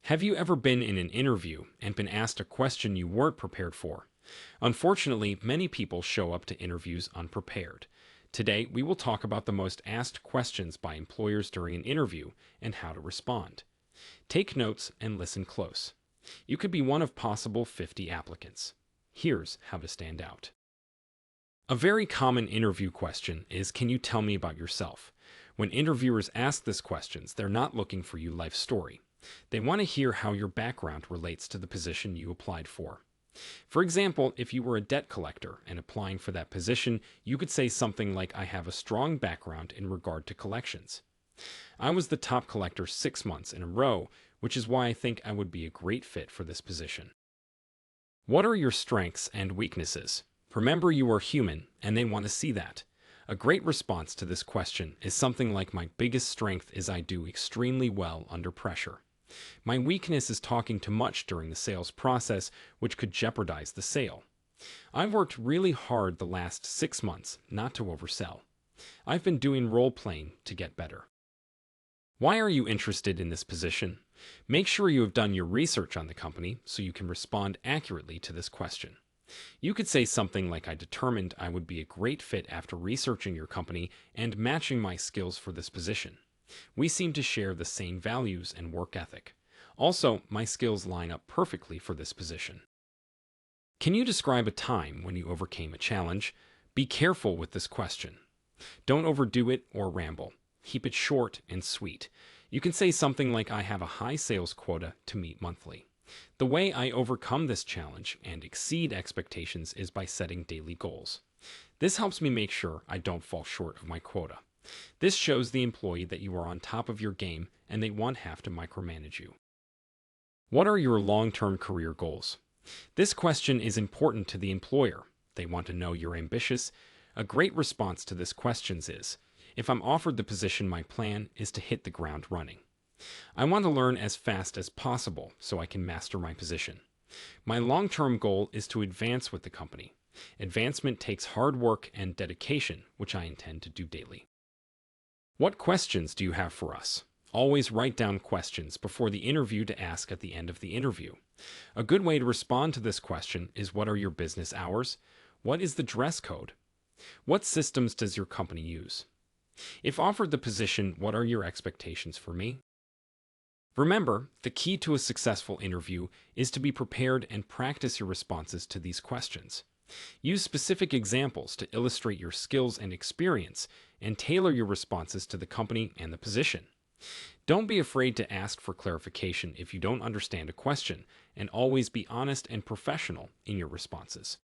Have you ever been in an interview and been asked a question you weren't prepared for? Unfortunately, many people show up to interviews unprepared. Today, we will talk about the most asked questions by employers during an interview and how to respond. Take notes and listen close. You could be one of possible 50 applicants. Here's how to stand out. A very common interview question is, can you tell me about yourself? When interviewers ask this questions, they're not looking for your life story. They want to hear how your background relates to the position you applied for. For example, if you were a debt collector and applying for that position, you could say something like, I have a strong background in regard to collections. I was the top collector 6 months in a row, which is why I think I would be a great fit for this position. What are your strengths and weaknesses? Remember, you are human, and they want to see that. A great response to this question is something like, my biggest strength is I do extremely well under pressure. My weakness is talking too much during the sales process, which could jeopardize the sale. I've worked really hard the last 6 months not to oversell. I've been doing role playing to get better. Why are you interested in this position? Make sure you have done your research on the company so you can respond accurately to this question. You could say something like, I determined I would be a great fit after researching your company and matching my skills for this position. We seem to share the same values and work ethic. Also, my skills line up perfectly for this position. Can you describe a time when you overcame a challenge? Be careful with this question. Don't overdo it or ramble. Keep it short and sweet. You can say something like, I have a high sales quota to meet monthly. The way I overcome this challenge and exceed expectations is by setting daily goals. This helps me make sure I don't fall short of my quota. This shows the employee that you are on top of your game and they won't have to micromanage you. What are your long-term career goals? This question is important to the employer. They want to know you're ambitious. A great response to this question is, if I'm offered the position, my plan is to hit the ground running. I want to learn as fast as possible so I can master my position. My long-term goal is to advance with the company. Advancement takes hard work and dedication, which I intend to do daily. What questions do you have for us? Always write down questions before the interview to ask at the end of the interview. A good way to respond to this question is, what are your business hours? What is the dress code? What systems does your company use? If offered the position, what are your expectations for me? Remember, the key to a successful interview is to be prepared and practice your responses to these questions. Use specific examples to illustrate your skills and experience, and tailor your responses to the company and the position. Don't be afraid to ask for clarification if you don't understand a question, and always be honest and professional in your responses.